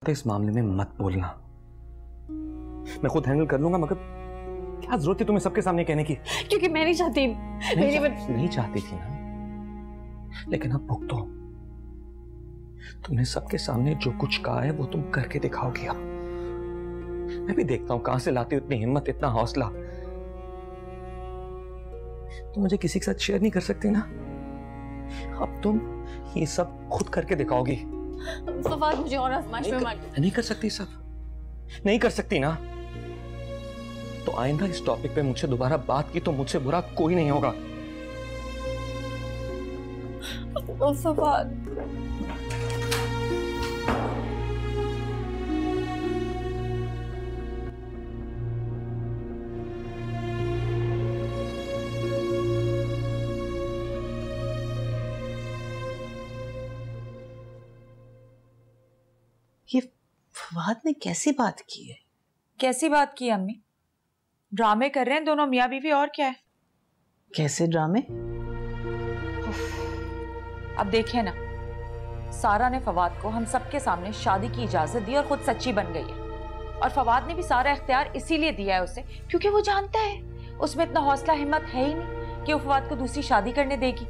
तो इस मामले में मत बोलना, मैं खुद हैंडल कर लूंगा। मगर क्या जरूरत है तुम्हें सबके सामने कहने की? क्योंकि मैं नहीं चाहती। नहीं चाहती थी ना, लेकिन अब भुगतो। तुमने सबके सामने जो कुछ कहा है वो तुम करके दिखाओगी। अब मैं भी देखता हूं कहां से लाती हो इतनी हिम्मत, इतना हौसला। तुम मुझे किसी के साथ शेयर नहीं कर सकती ना, अब तुम ये सब खुद करके दिखाओगी। फवाद मुझे और आजमाइश में मत। नहीं कर सकती सब, नहीं कर सकती ना। तो आइंदा इस टॉपिक पे मुझसे दोबारा बात की तो मुझसे बुरा कोई नहीं होगा। फवाद ये फवाद ने कैसी बात की है? कैसी बात की अम्मी? ड्रामे कर रहे हैं दोनों मियाँ बीवी, और क्या है। कैसे ड्रामे? अब देखें ना, सारा ने फवाद को हम सबके सामने शादी की इजाजत दी और खुद सच्ची बन गई है। और फवाद ने भी सारा इख्तियार इसीलिए दिया है उसे, क्योंकि वो जानता है उसमें इतना हौसला हिम्मत है ही नहीं कि वो फवाद को दूसरी शादी करने देगी।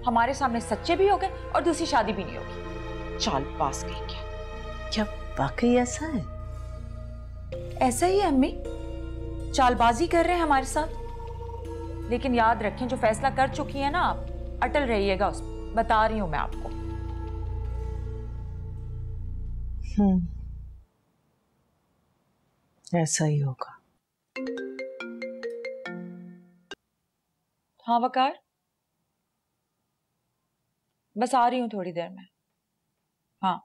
हमारे सामने सच्चे भी हो गए और दूसरी शादी भी नहीं होगी। चाल पास गई क्या? क्या वाकई ऐसा है? ऐसा ही है अम्मी, चालबाजी कर रहे हैं हमारे साथ। लेकिन याद रखें, जो फैसला कर चुकी है ना आप, अटल रहिएगा उस पर। बता रही हूं मैं आपको। ऐसा ही होगा। हाँ वकार, बस आ रही हूं थोड़ी देर में। हाँ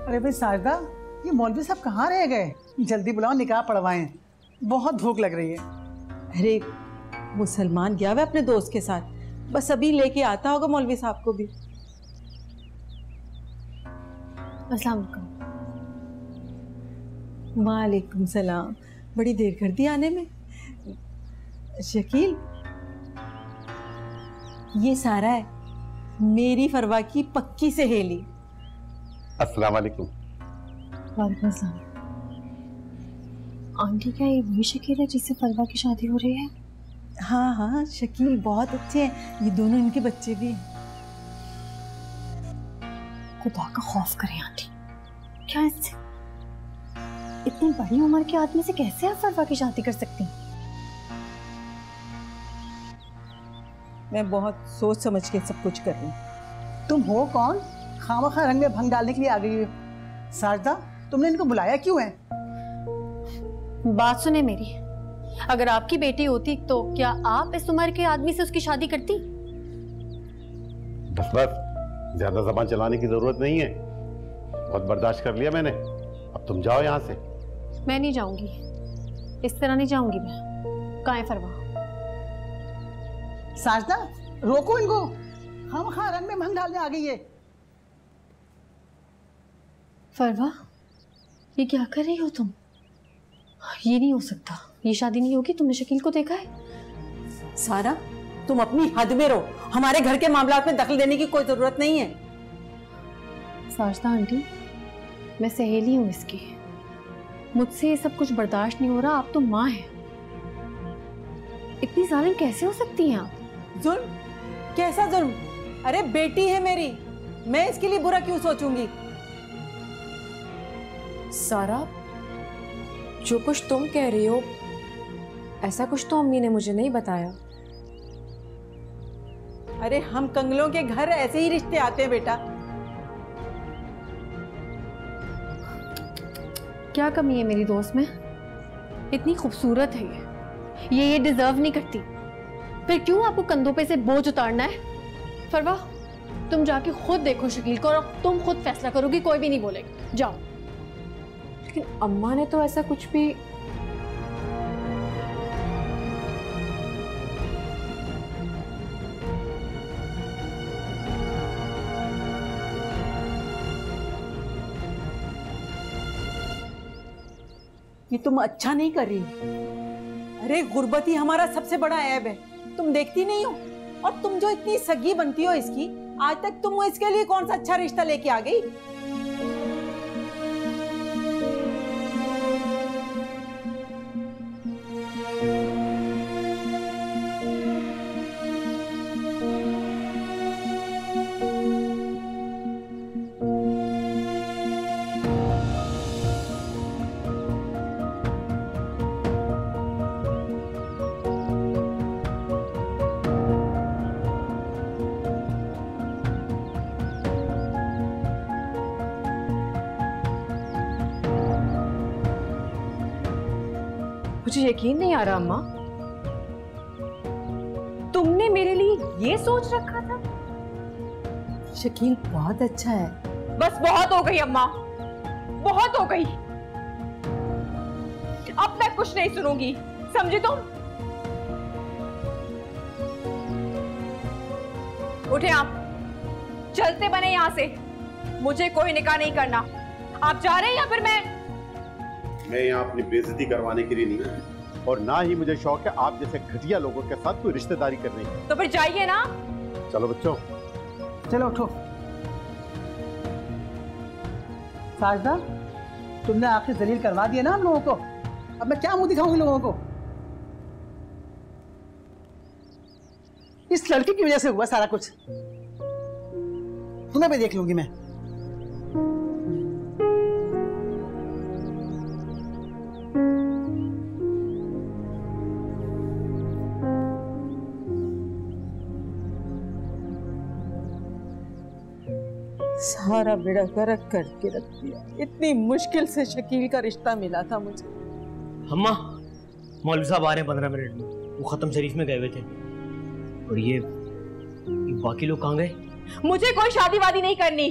अरे भाई साजदा, ये मौलवी साहब कहाँ रह गए? जल्दी बुलाओ, निकाह पढ़वाएं, बहुत भूख लग रही है। अरे वो सलमान गया हुआ अपने दोस्त के साथ, बस अभी लेके आता होगा मौलवी साहब को भी। अस्सलाम वालेकुम। वालेकुम सलाम। बड़ी देर कर दी आने में। शकील, ये सारा है मेरी फरवा की पक्की सहेली। अस्सलाम वालेकुम। वालेकुम अस्सलाम। आंटी, क्या ये वही शकील है जिससे फरवा की शादी हो रही है? हाँ हाँ, शकील बहुत अच्छे हैं, ये दोनों इनके बच्चे भी हैं। खुदा का खौफ करें आंटी, क्या इससे इतनी बड़ी उम्र के आदमी से कैसे आप फरवा की शादी कर सकती हैं? मैं बहुत सोच समझ के सब कुछ कर रही हूँ। तुम हो कौन? खामखा रंग में भंग डालने के लिए आ गई हो। साजदा, तुमने इनको बुलाया क्यों है? बात सुने मेरी, अगर आपकी बेटी होती तो क्या आप इस उम्र के आदमी से उसकी शादी करती? बस बस, ज्यादा ज़बान चलाने की जरूरत नहीं है। बहुत बर्दाश्त कर लिया मैंने, अब तुम जाओ यहाँ से। मैं नहीं जाऊंगी, इस तरह नहीं जाऊंगी मैं। कहाँ है फरवा? साजदा, रोको इनको, खामखा रंग में भंग डालने आ गई है। फरवा, ये क्या कर रही हो तुम? ये नहीं हो सकता, ये शादी नहीं होगी। तुमने शकील को देखा है? सारा, तुम अपनी हद में रहो, हमारे घर के मामलात में दखल देने की कोई जरूरत नहीं है। साजदा आंटी, मैं सहेली हूँ इसकी, मुझसे ये सब कुछ बर्दाश्त नहीं हो रहा। आप तो माँ हैं, इतनी जालिम कैसे हो सकती हैं आप? जुल्म? कैसा जुल्म? अरे बेटी है मेरी, मैं इसके लिए बुरा क्यों सोचूंगी? सारा, जो कुछ तुम कह रही हो, ऐसा कुछ तो अम्मी ने मुझे नहीं बताया। अरे हम कंगलों के घर ऐसे ही रिश्ते आते हैं बेटा। क्या कमी है मेरी दोस्त में? इतनी खूबसूरत है ये डिजर्व नहीं करती। फिर क्यों आपको कंधों पे से बोझ उतारना है? फरवा, तुम जाके खुद देखो शकील को और तुम खुद फैसला करोगी, कोई भी नहीं बोलेगा, जाओ। लेकिन अम्मा ने तो ऐसा कुछ भी। ये तुम अच्छा नहीं कर रही। अरे गुर्बत ही हमारा सबसे बड़ा ऐब है, तुम देखती नहीं हो। और तुम जो इतनी सगी बनती हो इसकी, आज तक तुम इसके लिए कौन सा अच्छा रिश्ता लेके आ गई? मुझे यकीन नहीं आ रहा अम्मा, तुमने मेरे लिए ये सोच रखा था? शकील बहुत अच्छा है। बस बहुत हो गई अम्मा, बहुत हो गई। अब मैं कुछ नहीं सुनूंगी, समझी तुम? उठे आप, चलते बने यहां से। मुझे कोई निकाह नहीं करना। आप जा रहे हैं या फिर मैं यहाँ अपनी बेइज्जती करवाने के लिए नहीं हूँ, और ना ही मुझे शौक है आप जैसे घटिया लोगों के साथ कोई रिश्तेदारी करने की। तो फिर जाइए ना। चलो बच्चों, चलो उठो। साजदा, तुमने आखिर दलील करवा दिया ना हम लोगों को, अब मैं क्या मुंह दिखाऊंगी लोगों को? इस लड़के की वजह से हुआ सारा कुछ। तुम्हें भी देख लूंगी मैं। सारा बेड़ा गर्क करके रख दिया। इतनी मुश्किल से शकील का रिश्ता मिला था मुझे। अम्मा, मौलवी साहब आ रहे हैं 15 मिनट में, वो खत्म शरीफ में गए हुए थे। और ये बाकी लोग कहाँ गए? मुझे कोई शादी वादी नहीं करनी।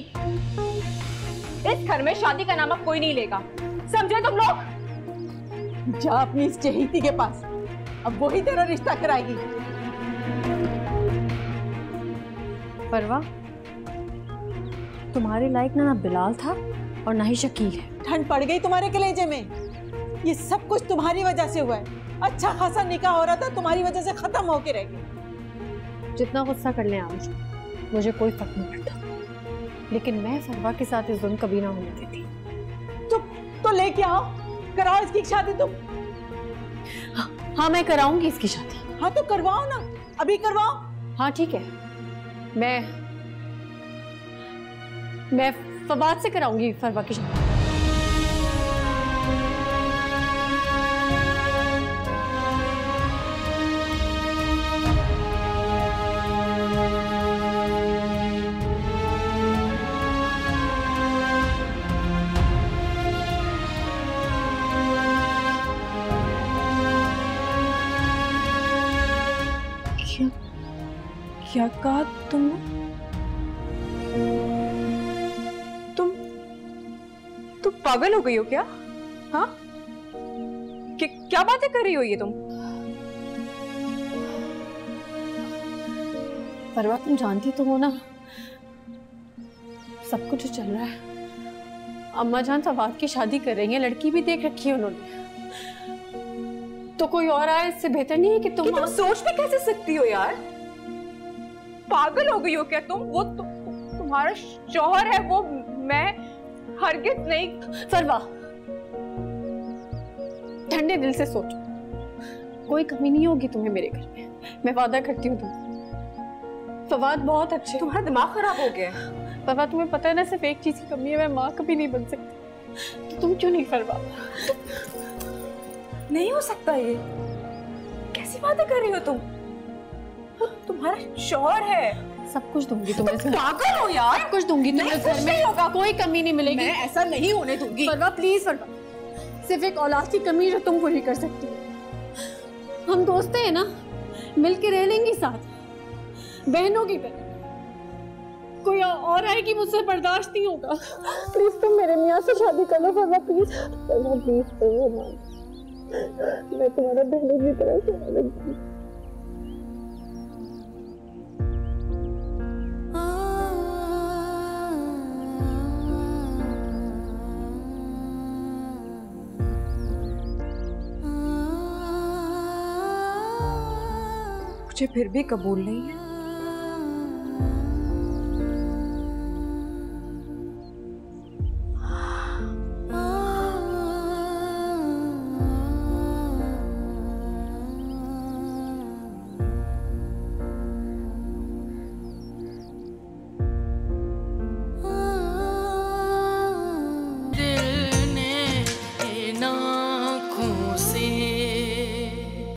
इस घर में शादी का नाम अब कोई नहीं लेगा, समझे तुम लोग? जा अपनी इस चहेती के पास, अब वही तेरा रिश्ता कराएगी। परवा, तुम्हारे लायक ना बिलाल था और ना ही शकील है। ठंड पड़ गई तुम्हारे कलेजे में। ये सब कुछ तुम्हारी वजह से हुआ है। अच्छा खासा निकाह हो रहा था, तुम्हारी वजह से खत्म होके रह गया। जितना गुस्सा कर लें आप, मुझे कोई फर्क नहीं पड़ता, लेकिन मैं फरवा के साथ इस जुल्म कभी ना होने देती। तो लेके आओ, कराओ इसकी शादी तुम। हाँ, मैं कराऊंगी इसकी शादी। हाँ तो करवाओ ना, अभी करवाओ। हाँ ठीक है, मैं फवाद से कराऊंगी फरवा की शादी। क्या कहा तुमने? तुम पागल हो गई हो क्या? हाँ, क्या बातें कर रही हो ये तुम? परवा, तुम जानती तो हो ना सब कुछ जो चल रहा है। अम्मा जान फवाद की शादी कर रही है, लड़की भी देख रखी है उन्होंने। तो कोई और आए इससे बेहतर नहीं है कि तुम सोच भी कैसे सकती हो यार? पागल हो गई हो क्या तुम? वो तुम्हारा शौहर है, वो मैं हरगिज नहीं। फरवा, ठंडे दिल से सोचो, कोई कमी नहीं होगी तुम्हें मेरे घर में, मैं वादा करती हूँ। तुम फवाद बहुत अच्छे। तुम्हारा दिमाग खराब हो गया। फरवा, तुम्हें पता है ना, सिर्फ एक चीज की कमी है, मैं माँ कभी नहीं बन सकती। तो तुम क्यों नहीं? फरवा, नहीं हो सकता ये। कैसी बातें कर रही हो तुम? तुम्हारा शौहर है। सब कुछ दूंगी तुम्हें। पागल हो यार। सब कुछ दूंगी तुम्हें, घर में होगा, कोई कमी नहीं मिलेगी। मैं ऐसा नहीं होने दूंगी। फरवा प्लीज, फरवा, सिर्फ एक औलाद की कमी जो तुम पूरी कर सकती हो। हम दोस्त हैं ना, मिलके रह लेंगे साथ, बहनों की तरह। कोई और आएगी मुझसे बर्दाश्त नहीं होगा। प्लीज तुम मेरे मियाँ से शादी कर लो फजा, प्लीज फजा, प्लीज फजा मान, मैं तुम्हारा बहनों की तरह से। मुझे फिर भी कबूल नहीं है।